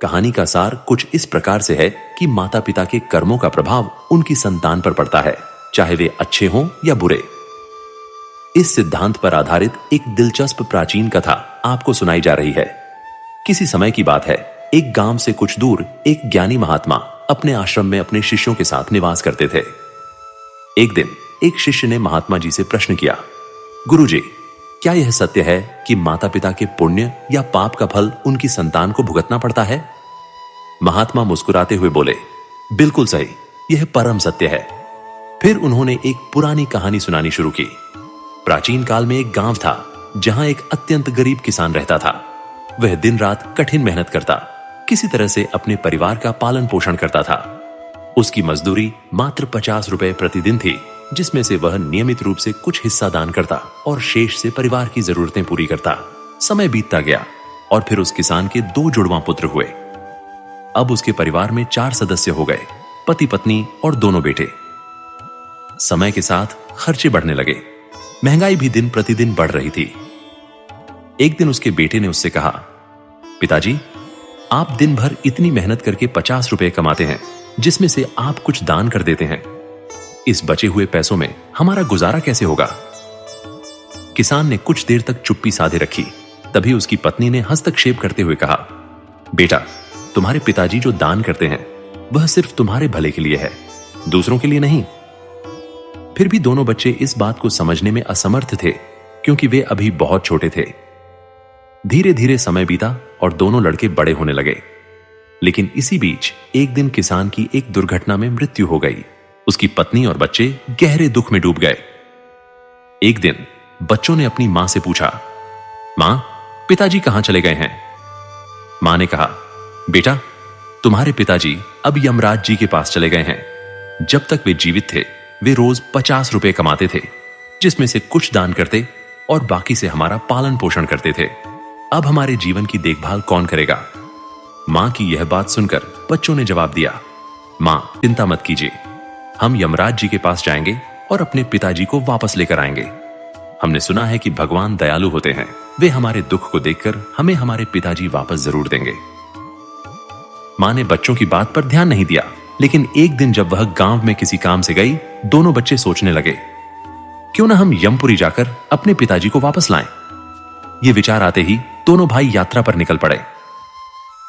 कहानी का सार कुछ इस प्रकार से है कि माता पिता के कर्मों का प्रभाव उनकी संतान पर पड़ता है, चाहे वे अच्छे हों या बुरे। इस सिद्धांत पर आधारित एक दिलचस्प प्राचीन कथा आपको सुनाई जा रही है। किसी समय की बात है, एक गांव से कुछ दूर एक ज्ञानी महात्मा अपने आश्रम में अपने शिष्यों के साथ निवास करते थे। एक दिन एक शिष्य ने महात्मा जी से प्रश्न किया, गुरुजी, क्या यह सत्य है कि माता पिता के पुण्य या पाप का फल उनकी संतान को भुगतना पड़ता है? महात्मा मुस्कुराते हुए बोले, बिल्कुल सही, यह परम सत्य है। फिर उन्होंने एक पुरानी कहानी सुनानी शुरू की। प्राचीन काल में एक गांव था जहां एक अत्यंत गरीब किसान रहता था। वह दिन रात कठिन मेहनत करता, किसी तरह से अपने परिवार का पालन पोषण करता था। उसकी मजदूरी मात्र 50 रुपए प्रतिदिन थी, जिसमें से वह नियमित रूप से कुछ हिस्सा दान करता और शेष से परिवार की जरूरतें पूरी करता। समय बीतता गया और फिर उस किसान के 2 जुड़वां पुत्र हुए। अब उसके परिवार में 4 सदस्य हो गए, पति पत्नी और दोनों बेटे। समय के साथ खर्चे बढ़ने लगे, महंगाई भी दिन प्रतिदिन बढ़ रही थी। एक दिन उसके बेटे ने उससे कहा, पिताजी, आप दिन भर इतनी मेहनत करके 50 रुपए कमाते हैं, जिसमें से आप कुछ दान कर देते हैं। इस बचे हुए पैसों में हमारा गुजारा कैसे होगा? किसान ने कुछ देर तक चुप्पी साधे रखी। तभी उसकी पत्नी ने हस्तक्षेप करते हुए कहा, बेटा, तुम्हारे पिताजी जो दान करते हैं वह सिर्फ तुम्हारे भले के लिए है, दूसरों के लिए नहीं। फिर भी दोनों बच्चे इस बात को समझने में असमर्थ थे, क्योंकि वे अभी बहुत छोटे थे। धीरे धीरे समय बीता और दोनों लड़के बड़े होने लगे। लेकिन इसी बीच एक दिन किसान की एक दुर्घटना में मृत्यु हो गई। उसकी पत्नी और बच्चे गहरे दुख में डूब गए। एक दिन बच्चों ने अपनी मां से पूछा, मां, पिताजी कहां चले गए हैं? मां ने कहा, बेटा, तुम्हारे पिताजी अब यमराज जी के पास चले गए हैं। जब तक वे जीवित थे वे रोज 50 रुपए कमाते थे, जिसमें से कुछ दान करते और बाकी से हमारा पालन पोषण करते थे। अब हमारे जीवन की देखभाल कौन करेगा? मां की यह बात सुनकर बच्चों ने जवाब दिया, मां, चिंता मत कीजिए, हम यमराज जी के पास जाएंगे और अपने पिताजी को वापस लेकर आएंगे। हमने सुना है कि भगवान दयालु होते हैं, वे हमारे दुख को देखकर हमें हमारे पिताजी वापस जरूर देंगे। मां ने बच्चों की बात पर ध्यान नहीं दिया, लेकिन एक दिन जब वह गांव में किसी काम से गई, दोनों बच्चे सोचने लगे, क्यों ना हम यमपुरी जाकर अपने पिताजी को वापस लाएं। ये विचार आते ही दोनों भाई यात्रा पर निकल पड़े।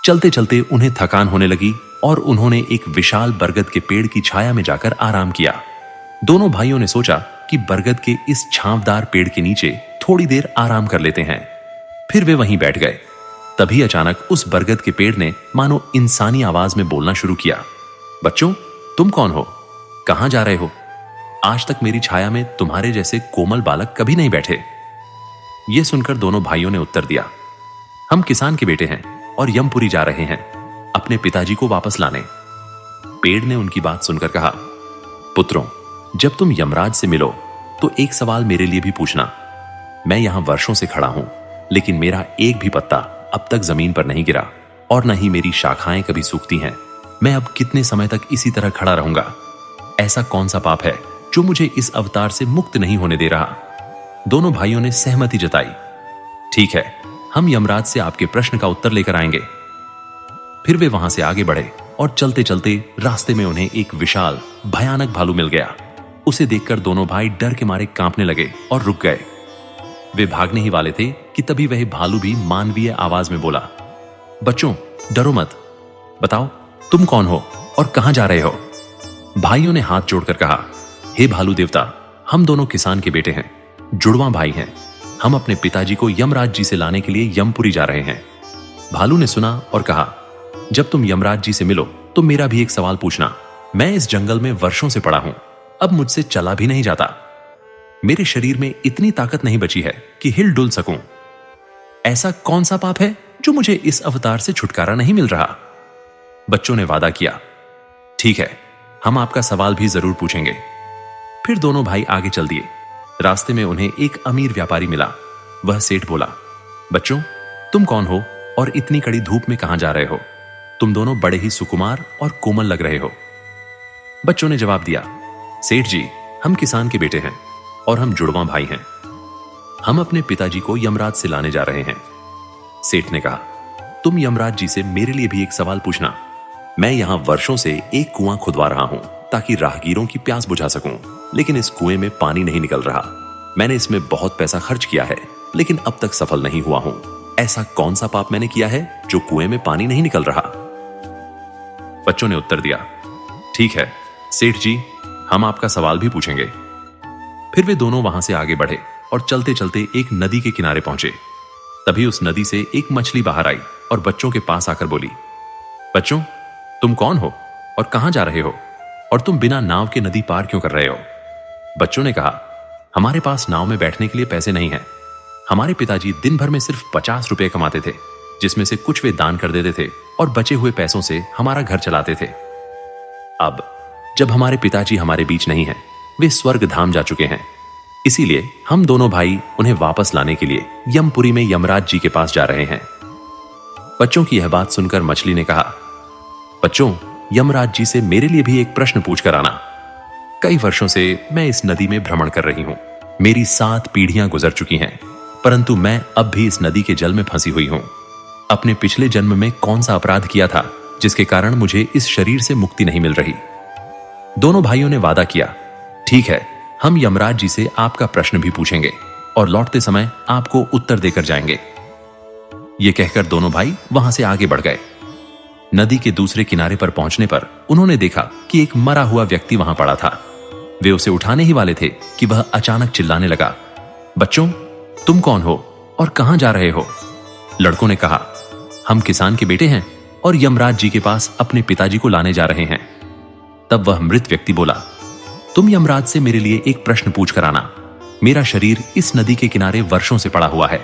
चलते चलते उन्हें थकान होने लगी और उन्होंने एक विशाल बरगद के पेड़ की छाया में जाकर आराम किया। दोनों भाइयों ने सोचा कि बरगद के इस छांवदार पेड़ के नीचे थोड़ी देर आराम कर लेते हैं। फिर वे वहीं बैठ गए। तभी अचानक उस बरगद के पेड़ ने मानो इंसानी आवाज में बोलना शुरू किया, बच्चों, तुम कौन हो? कहां जा रहे हो? आज तक मेरी छाया में तुम्हारे जैसे कोमल बालक कभी नहीं बैठे। यह सुनकर दोनों भाइयों ने उत्तर दिया, हम किसान के बेटे हैं और यमपुरी जा रहे हैं अपने पिताजी को वापस लाने। पेड़ ने उनकी बात सुनकर कहा, पुत्रों, जब तुम यमराज से मिलो तो एक सवाल मेरे लिए भी पूछना। मैं यहां वर्षों से खड़ा हूं, लेकिन मेरा एक भी पत्ता अब तक जमीन पर नहीं गिरा और न ही मेरी शाखाएं कभी सूखती हैं। मैं अब कितने समय तक इसी तरह खड़ा रहूंगा? ऐसा कौन सा पाप है जो मुझे इस अवतार से मुक्त नहीं होने दे रहा? दोनों भाइयों ने सहमति जताई। ठीक है, हम यमराज से आपके प्रश्न का उत्तर लेकर आएंगे। फिर वे वहां से आगे बढ़े और चलते चलते रास्ते में उन्हें एक विशाल भयानक भालू मिल गया। उसे देखकर दोनों भाई डर के मारे कांपने लगे और रुक गए। वे भागने ही वाले थे कि तभी वह भालू भी मानवीय आवाज में बोला, बच्चों, डरो मत, बताओ तुम कौन हो और कहां जा रहे हो? भाइयों ने हाथ जोड़कर कहा, हे भालू देवता, हम दोनों किसान के बेटे हैं, जुड़वां भाई हैं। हम अपने पिताजी को यमराज जी से लाने के लिए यमपुरी जा रहे हैं। भालू ने सुना और कहा, जब तुम यमराज जी से मिलो तो मेरा भी एक सवाल पूछना। मैं इस जंगल में वर्षों से पड़ा हूं, अब मुझसे चला भी नहीं जाता। मेरे शरीर में इतनी ताकत नहीं बची है कि हिल डुल सकूं। ऐसा कौन सा पाप है जो मुझे इस अवतार से छुटकारा नहीं मिल रहा? बच्चों ने वादा किया, ठीक है, हम आपका सवाल भी जरूर पूछेंगे। फिर दोनों भाई आगे चल दिए। रास्ते में उन्हें एक अमीर व्यापारी मिला। वह सेठ बोला, बच्चों, तुम कौन हो और इतनी कड़ी धूप में कहां जा रहे हो? तुम दोनों बड़े ही सुकुमार और कोमल लग रहे हो। बच्चों ने जवाब दिया, सेठ जी, हम किसान के बेटे हैं और हम जुड़वां भाई हैं। हम अपने पिताजी को यमराज से लाने जा रहे हैं। सेठ ने कहा, तुम यमराज जी से मेरे लिए भी एक सवाल पूछना। मैं यहां वर्षों से एक कुआं खुदवा रहा हूं ताकि राहगीरों की प्यास बुझा सकूं, लेकिन इस कुएं में पानी नहीं निकल रहा। मैंने इसमें बहुत पैसा खर्च किया है, लेकिन अब तक सफल नहीं हुआ हूं। ऐसा कौन सा पाप मैंने किया है जो कुएं में पानी नहीं निकल रहा? बच्चों ने उत्तर दिया, ठीक है सेठ जी, हम आपका सवाल भी पूछेंगे। फिर वे दोनों वहां से आगे बढ़े और चलते चलते एक नदी के किनारे पहुंचे। तभी उस नदी से एक मछली बाहर आई और बच्चों के पास आकर बोली, बच्चों, तुम कौन हो और कहां जा रहे हो, और तुम बिना नाव के नदी पार क्यों कर रहे हो? बच्चों ने कहा, हमारे पास नाव में बैठने के लिए पैसे नहीं हैं। हमारे पिताजी दिन भर में सिर्फ 50 रुपए कमाते थे, जिसमें से कुछ वे दान कर देते थे और बचे हुए पैसों से हमारा घर चलाते थे। अब जब हमारे पिताजी हमारे बीच नहीं हैं, वे स्वर्ग धाम जा चुके हैं, इसीलिए हम दोनों भाई उन्हें वापस लाने के लिए यमपुरी में यमराज जी के पास जा रहे हैं। बच्चों की यह बात सुनकर मछली ने कहा, बच्चों, यमराज जी से मेरे लिए भी एक प्रश्न पूछ कर आना। कई वर्षों से मैं इस नदी में भ्रमण कर रही हूं। मेरी 7 पीढ़ियां गुजर चुकी हैं, परंतु मैं अब भी इस नदी के जल में फंसी हुई हूं। अपने पिछले जन्म में कौन सा अपराध किया था जिसके कारण मुझे इस शरीर से मुक्ति नहीं मिल रही? दोनों भाइयों ने वादा किया, ठीक है, हम यमराज जी से आपका प्रश्न भी पूछेंगे और लौटते समय आपको उत्तर देकर जाएंगे। यह कहकर दोनों भाई वहां से आगे बढ़ गए। नदी के दूसरे किनारे पर पहुंचने पर उन्होंने देखा कि एक मरा हुआ व्यक्ति वहां पड़ा था। वे उसे उठाने ही वाले थे कि वह अचानक चिल्लाने लगा, बच्चों, तुम कौन हो और कहां जा रहे हो? लड़कों ने कहा, हम किसान के बेटे हैं और यमराज जी के पास अपने पिताजी को लाने जा रहे हैं। तब वह मृत व्यक्ति बोला, तुम यमराज से मेरे लिए एक प्रश्न पूछ कर आना। मेरा शरीर इस नदी के किनारे वर्षों से पड़ा हुआ है।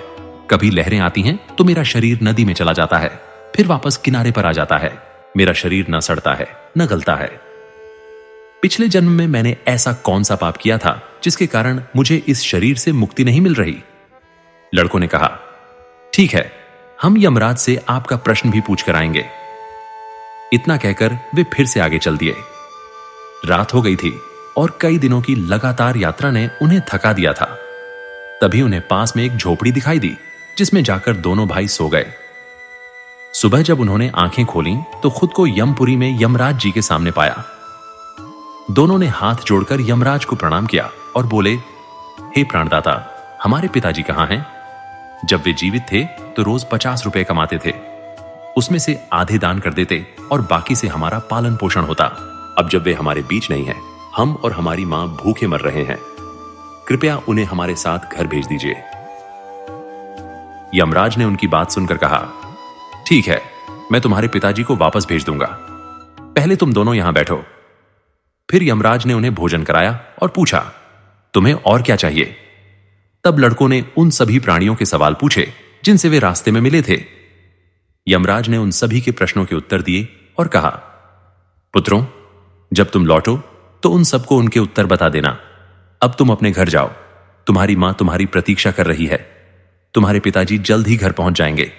कभी लहरें आती हैं तो मेरा शरीर नदी में चला जाता है, फिर वापस किनारे पर आ जाता है। मेरा शरीर न सड़ता है न गलता है। पिछले जन्म में मैंने ऐसा कौन सा पाप किया था जिसके कारण मुझे इस शरीर से मुक्ति नहीं मिल रही? लड़कों ने कहा, ठीक है, हम यमराज से आपका प्रश्न भी पूछ कर आएंगे। इतना कहकर वे फिर से आगे चल दिए। रात हो गई थी और कई दिनों की लगातार यात्रा ने उन्हें थका दिया था। तभी उन्हें पास में एक झोपड़ी दिखाई दी, जिसमें जाकर दोनों भाई सो गए। सुबह जब उन्होंने आंखें खोलीं तो खुद को यमपुरी में यमराज जी के सामने पाया। दोनों ने हाथ जोड़कर यमराज को प्रणाम किया और बोले, हे प्राणदाता, हमारे पिताजी कहां हैं? जब वे जीवित थे तो रोज 50 रुपए कमाते थे। उसमें से आधे दान कर देते और बाकी से हमारा पालन पोषण होता। अब जब वे हमारे बीच नहीं हैं, हम और हमारी मां भूखे मर रहे हैं। कृपया उन्हें हमारे साथ घर भेज दीजिए। यमराज ने उनकी बात सुनकर कहा, ठीक है, मैं तुम्हारे पिताजी को वापस भेज दूंगा। पहले तुम दोनों यहां बैठो। फिर यमराज ने उन्हें भोजन कराया और पूछा, तुम्हें और क्या चाहिए? तब लड़कों ने उन सभी प्राणियों के सवाल पूछे जिनसे वे रास्ते में मिले थे। यमराज ने उन सभी के प्रश्नों के उत्तर दिए और कहा, पुत्रों, जब तुम लौटो तो उन सबको उनके उत्तर बता देना। अब तुम अपने घर जाओ। तुम्हारी मां तुम्हारी प्रतीक्षा कर रही है। तुम्हारे पिताजी जल्द ही घर पहुंच जाएंगे।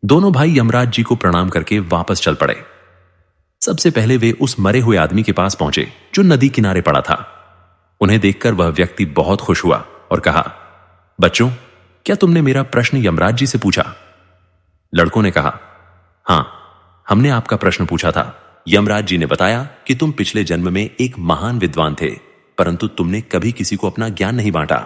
दोनों भाई यमराज जी को प्रणाम करके वापस चल पड़े। सबसे पहले वे उस मरे हुए आदमी के पास पहुंचे जो नदी किनारे पड़ा था। उन्हें देखकर वह व्यक्ति बहुत खुश हुआ और कहा, बच्चों, क्या तुमने मेरा प्रश्न यमराज जी से पूछा? लड़कों ने कहा, हां, हमने आपका प्रश्न पूछा था। यमराज जी ने बताया कि तुम पिछले जन्म में एक महान विद्वान थे, परंतु तुमने कभी किसी को अपना ज्ञान नहीं बांटा।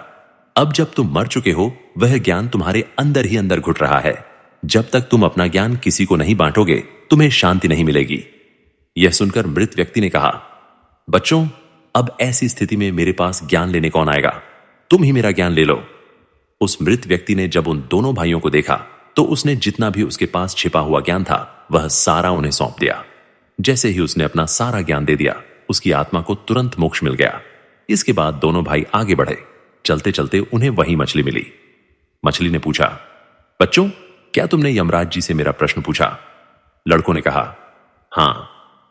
अब जब तुम मर चुके हो, वह ज्ञान तुम्हारे अंदर ही अंदर घुट रहा है। जब तक तुम अपना ज्ञान किसी को नहीं बांटोगे, तुम्हें शांति नहीं मिलेगी। यह सुनकर मृत व्यक्ति ने कहा, बच्चों, अब ऐसी स्थिति में मेरे पास ज्ञान लेने कौन आएगा? तुम ही मेरा ज्ञान ले लो। उस मृत व्यक्ति ने जब उन दोनों भाइयों को देखा तो उसने जितना भी उसके पास छिपा हुआ ज्ञान था वह सारा उन्हें सौंप दिया। जैसे ही उसने अपना सारा ज्ञान दे दिया, उसकी आत्मा को तुरंत मोक्ष मिल गया। इसके बाद दोनों भाई आगे बढ़े। चलते चलते उन्हें वही मछली मिली। मछली ने पूछा, बच्चों, क्या तुमने यमराज जी से मेरा प्रश्न पूछा? लड़कों ने कहा, हां,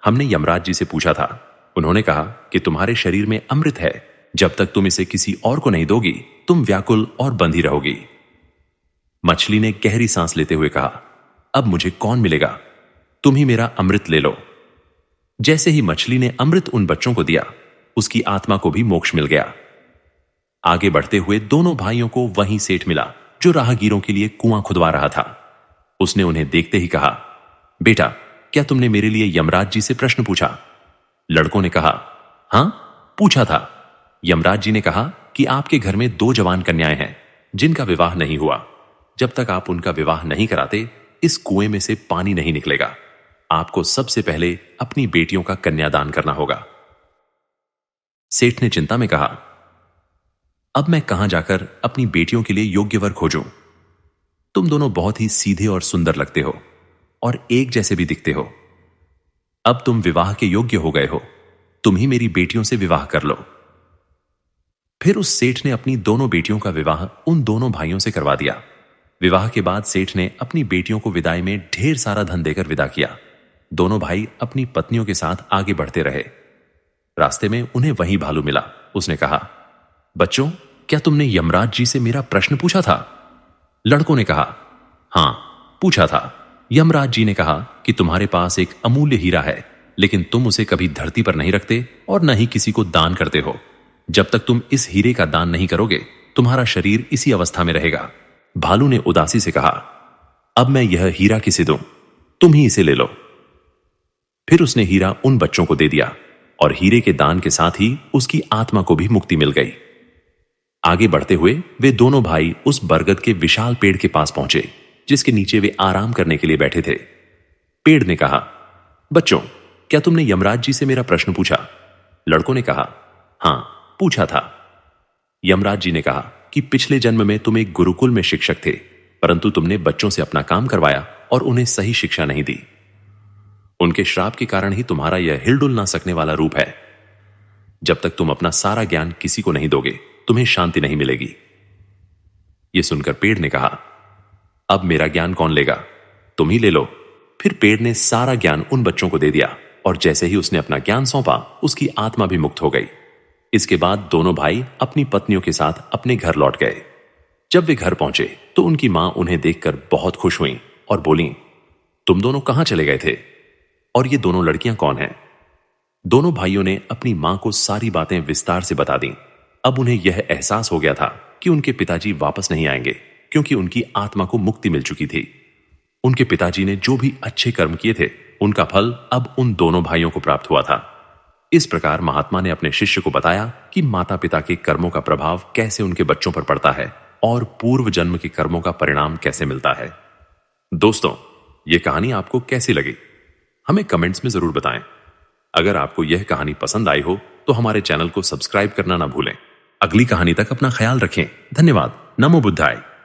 हमने यमराज जी से पूछा था। उन्होंने कहा कि तुम्हारे शरीर में अमृत है। जब तक तुम इसे किसी और को नहीं दोगी, तुम व्याकुल और बंधी रहोगी। मछली ने गहरी सांस लेते हुए कहा, अब मुझे कौन मिलेगा? तुम ही मेरा अमृत ले लो। जैसे ही मछली ने अमृत उन बच्चों को दिया, उसकी आत्मा को भी मोक्ष मिल गया। आगे बढ़ते हुए दोनों भाइयों को वहीं सेठ मिला जो राहगीरों के लिए कुआं खुदवा रहा था। उसने उन्हें देखते ही कहा, बेटा, क्या तुमने मेरे लिए यमराज जी से प्रश्न पूछा? लड़कों ने कहा, हां, पूछा था। यमराज जी ने कहा कि आपके घर में 2 जवान कन्याएं हैं जिनका विवाह नहीं हुआ। जब तक आप उनका विवाह नहीं कराते, इस कुएं में से पानी नहीं निकलेगा। आपको सबसे पहले अपनी बेटियों का कन्यादान करना होगा। सेठ ने चिंता में कहा, अब मैं कहां जाकर अपनी बेटियों के लिए योग्य वर खोजूं? तुम दोनों बहुत ही सीधे और सुंदर लगते हो और एक जैसे भी दिखते हो। अब तुम विवाह के योग्य हो गए हो, तुम ही मेरी बेटियों से विवाह कर लो। फिर उस सेठ ने अपनी दोनों बेटियों का विवाह उन दोनों भाइयों से करवा दिया। विवाह के बाद सेठ ने अपनी बेटियों को विदाई में ढेर सारा धन देकर विदा किया। दोनों भाई अपनी पत्नियों के साथ आगे बढ़ते रहे। रास्ते में उन्हें वही भालू मिला। उसने कहा, बच्चों, क्या तुमने यमराज जी से मेरा प्रश्न पूछा था? लड़कों ने कहा, हां, पूछा था। यमराज जी ने कहा कि तुम्हारे पास एक अमूल्य हीरा है, लेकिन तुम उसे कभी धरती पर नहीं रखते और न ही किसी को दान करते हो। जब तक तुम इस हीरे का दान नहीं करोगे, तुम्हारा शरीर इसी अवस्था में रहेगा। भालू ने उदासी से कहा, अब मैं यह हीरा किसे दूं? तुम ही इसे ले लो। फिर उसने हीरा उन बच्चों को दे दिया और हीरे के दान के साथ ही उसकी आत्मा को भी मुक्ति मिल गई। आगे बढ़ते हुए वे दोनों भाई उस बरगद के विशाल पेड़ के पास पहुंचे जिसके नीचे वे आराम करने के लिए बैठे थे। पेड़ ने कहा, बच्चों, क्या तुमने यमराज जी से मेरा प्रश्न पूछा? लड़कों ने कहा, हां, पूछा था। यमराज जी ने कहा कि पिछले जन्म में तुम एक गुरुकुल में शिक्षक थे, परंतु तुमने बच्चों से अपना काम करवाया और उन्हें सही शिक्षा नहीं दी। उनके श्राप के कारण ही तुम्हारा यह हिलडुल ना सकने वाला रूप है। जब तक तुम अपना सारा ज्ञान किसी को नहीं दोगे, तुम्हें शांति नहीं मिलेगी। यह सुनकर पेड़ ने कहा, अब मेरा ज्ञान कौन लेगा? तुम ही ले लो। फिर पेड़ ने सारा ज्ञान उन बच्चों को दे दिया और जैसे ही उसने अपना ज्ञान सौंपा, उसकी आत्मा भी मुक्त हो गई। इसके बाद दोनों भाई अपनी पत्नियों के साथ अपने घर लौट गए। जब वे घर पहुंचे तो उनकी मां उन्हें देखकर बहुत खुश हुई और बोली, तुम दोनों कहां चले गए थे और ये दोनों लड़कियां कौन हैं? दोनों भाइयों ने अपनी मां को सारी बातें विस्तार से बता दी। अब उन्हें यह एहसास हो गया था कि उनके पिताजी वापस नहीं आएंगे, क्योंकि उनकी आत्मा को मुक्ति मिल चुकी थी। उनके पिताजी ने जो भी अच्छे कर्म किए थे, उनका फल अब उन दोनों भाइयों को प्राप्त हुआ था। इस प्रकार महात्मा ने अपने शिष्य को बताया कि माता पिता के कर्मों का प्रभाव कैसे उनके बच्चों पर पड़ता है और पूर्व जन्म के कर्मों का परिणाम कैसे मिलता है। दोस्तों, यह कहानी आपको कैसी लगी? हमें कमेंट्स में जरूर बताएं। अगर आपको यह कहानी पसंद आई हो तो हमारे चैनल को सब्सक्राइब करना ना भूलें। अगली कहानी तक अपना ख्याल रखें। धन्यवाद। नमो बुद्धाय।